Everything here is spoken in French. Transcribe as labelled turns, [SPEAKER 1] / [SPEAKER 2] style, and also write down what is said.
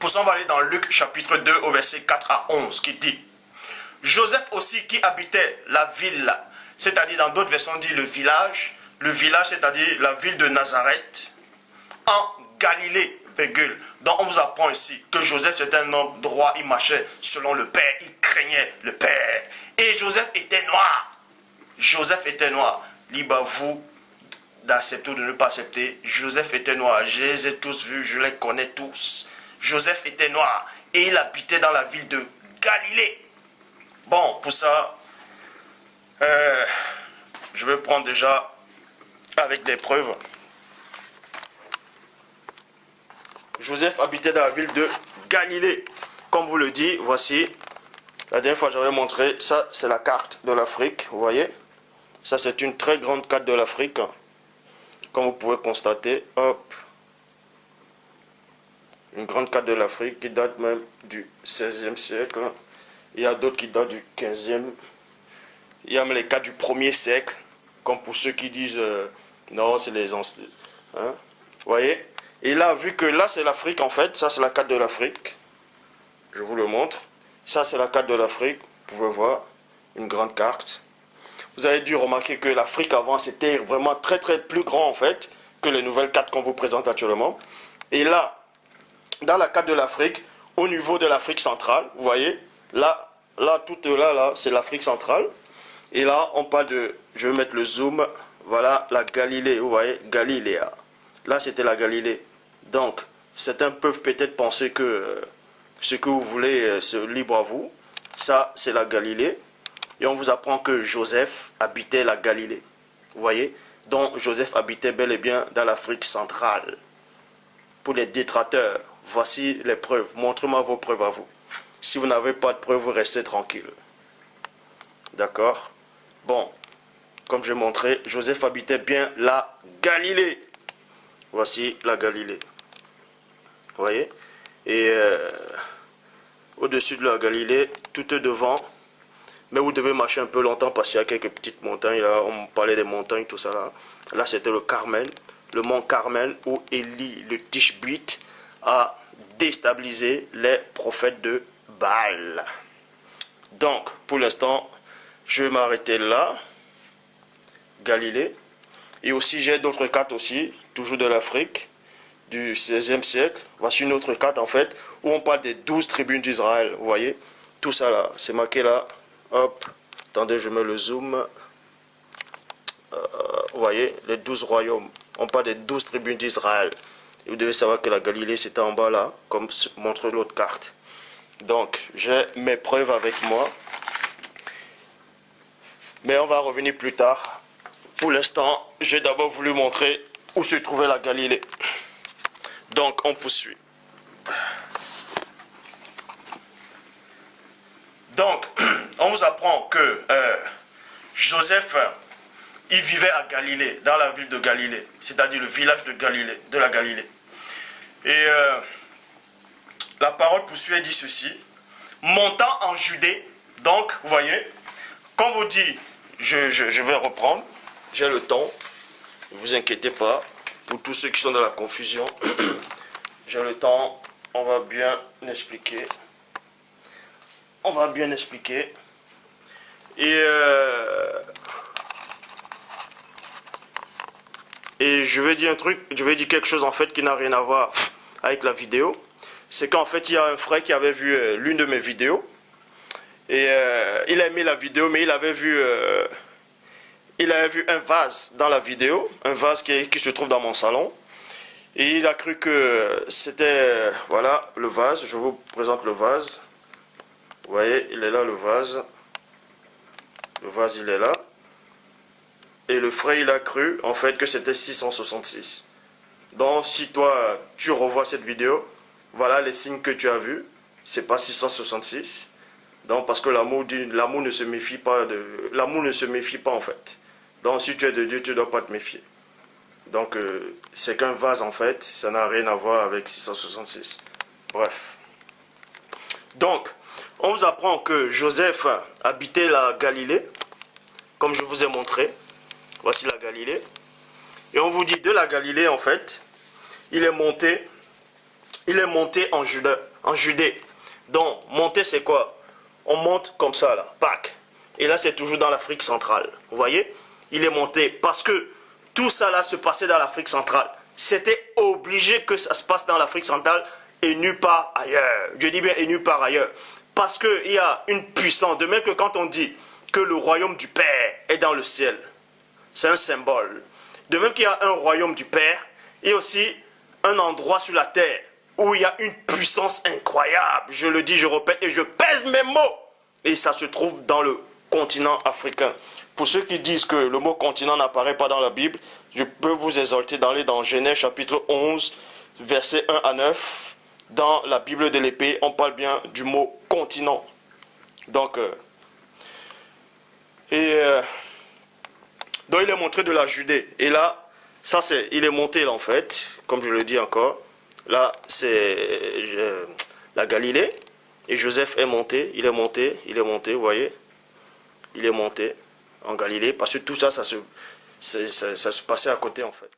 [SPEAKER 1] Pour ça, on va aller dans Luc chapitre 2 au verset 4 à 11 qui dit: Joseph aussi qui habitait la ville, c'est-à-dire dans d'autres versions on dit le village c'est-à-dire la ville de Nazareth, en Galilée, virgule. Donc on vous apprend ici que Joseph c'était un homme droit, il marchait selon le Père, il craignait le Père. Et Joseph était noir. Joseph était noir. Libre à vous d'accepter ou de ne pas accepter. Joseph était noir. Je les ai tous vus, je les connais tous. Joseph était noir et il habitait dans la ville de Galilée. Bon, pour ça, je vais prendre déjà avec des preuves. Joseph habitait dans la ville de Galilée. Comme vous le dit, voici. La dernière fois, j'avais montré, ça c'est la carte de l'Afrique, vous voyez. Ça c'est une très grande carte de l'Afrique. Comme vous pouvez constater, hop. Une grande carte de l'Afrique qui date même du 16e siècle. Il y a d'autres qui datent du 15e. Il y a même les cartes du 1er siècle. Comme pour ceux qui disent non, c'est les anciens. Hein? Vous voyez? Et là, vu que là c'est l'Afrique en fait, ça c'est la carte de l'Afrique. Je vous le montre. Ça c'est la carte de l'Afrique. Vous pouvez voir une grande carte. Vous avez dû remarquer que l'Afrique avant c'était vraiment très plus grand en fait que les nouvelles cartes qu'on vous présente actuellement. Et là, dans la carte de l'Afrique, au niveau de l'Afrique centrale, vous voyez, là, tout là, c'est l'Afrique centrale. Et là, on parle de, je vais mettre le zoom, voilà, la Galilée, vous voyez, Galiléa. Là, c'était la Galilée. Donc, certains peuvent peut-être penser que ce que vous voulez, c'est libre à vous. Ça, c'est la Galilée. Et on vous apprend que Joseph habitait la Galilée. Vous voyez? Donc, Joseph habitait bel et bien dans l'Afrique centrale. Pour les détracteurs, voici les preuves. Montrez-moi vos preuves à vous. Si vous n'avez pas de preuves, vous restez tranquille. D'accord? Bon, comme j'ai montré, Joseph habitait bien la Galilée. Voici la Galilée. Vous voyez? Et au-dessus de la Galilée, tout est devant. Mais vous devez marcher un peu longtemps parce qu'il y a quelques petites montagnes. Là, on parlait des montagnes, tout ça là. Là, c'était le Carmel, le mont Carmel où Élie, le Tishbite, a déstabilisé les prophètes de Baal. Donc, pour l'instant, je vais m'arrêter là. Galilée. Et aussi, j'ai d'autres cartes aussi, toujours de l'Afrique, du 16e siècle. Voici une autre carte en fait, où on parle des 12 tribus d'Israël. Vous voyez, tout ça là, c'est marqué là. Hop, attendez, je mets le zoom. Vous voyez, les 12 royaumes. On parle des 12 tribus d'Israël. Vous devez savoir que la Galilée, c'était en bas là, comme montre l'autre carte. Donc, j'ai mes preuves avec moi. Mais on va revenir plus tard. Pour l'instant, j'ai d'abord voulu montrer où se trouvait la Galilée. Donc, on poursuit. Donc, on vous apprend que Joseph, il vivait à Galilée, dans la ville de Galilée, c'est-à-dire le village de Galilée, de la Galilée. Et la parole poursuit et dit ceci: montant en Judée, donc, vous voyez, quand vous dit, je vais reprendre, j'ai le temps, ne vous inquiétez pas, pour tous ceux qui sont dans la confusion, j'ai le temps, on va bien expliquer. On va bien expliquer. Et je vais dire un truc, je vais dire quelque chose en fait qui n'a rien à voir avec la vidéo. C'est qu'en fait il y a un frère qui avait vu l'une de mes vidéos. Et il a aimé la vidéo, mais il avait vu un vase dans la vidéo. Un vase qui se trouve dans mon salon. Et il a cru que c'était, voilà, le vase. Je vous présente le vase. Vous voyez, il est là le vase. Le vase, il est là. Et le frère, il a cru, en fait, que c'était 666. Donc, si toi, tu revois cette vidéo, voilà les signes que tu as vus. C'est pas 666. Donc, parce que l'amour ne se méfie pas l'amour ne se méfie pas, en fait. Donc, si tu es de Dieu, tu ne dois pas te méfier. Donc, c'est qu'un vase, en fait. Ça n'a rien à voir avec 666. Bref. Donc, on vous apprend que Joseph habitait la Galilée, comme je vous ai montré. Voici la Galilée. Et on vous dit de la Galilée, en fait, il est monté il est monté en Judée. Donc, monter, c'est quoi? On monte comme ça, là, pac. Et là, c'est toujours dans l'Afrique centrale. Vous voyez? Il est monté parce que tout ça, là, se passait dans l'Afrique centrale. C'était obligé que ça se passe dans l'Afrique centrale et nulle part ailleurs. Je dis bien et nulle part ailleurs. Parce qu'il y a une puissance. De même que quand on dit que le royaume du Père est dans le ciel. C'est un symbole. De même qu'il y a un royaume du Père, il y a aussi un endroit sur la terre où il y a une puissance incroyable. Je le dis, je répète et je pèse mes mots. Et ça se trouve dans le continent africain. Pour ceux qui disent que le mot continent n'apparaît pas dans la Bible, je peux vous exhorter d'aller dans Genèse chapitre 11, versets 1 à 9. Dans la Bible de l'épée, on parle bien du mot continent. Donc, donc il est montré de la Judée. Et là, ça c'est, il est monté là en fait, comme je le dis encore. Là, c'est la Galilée. Et Joseph est monté, il est monté, vous voyez. Il est monté en Galilée. Parce que tout ça, ça se passait à côté en fait.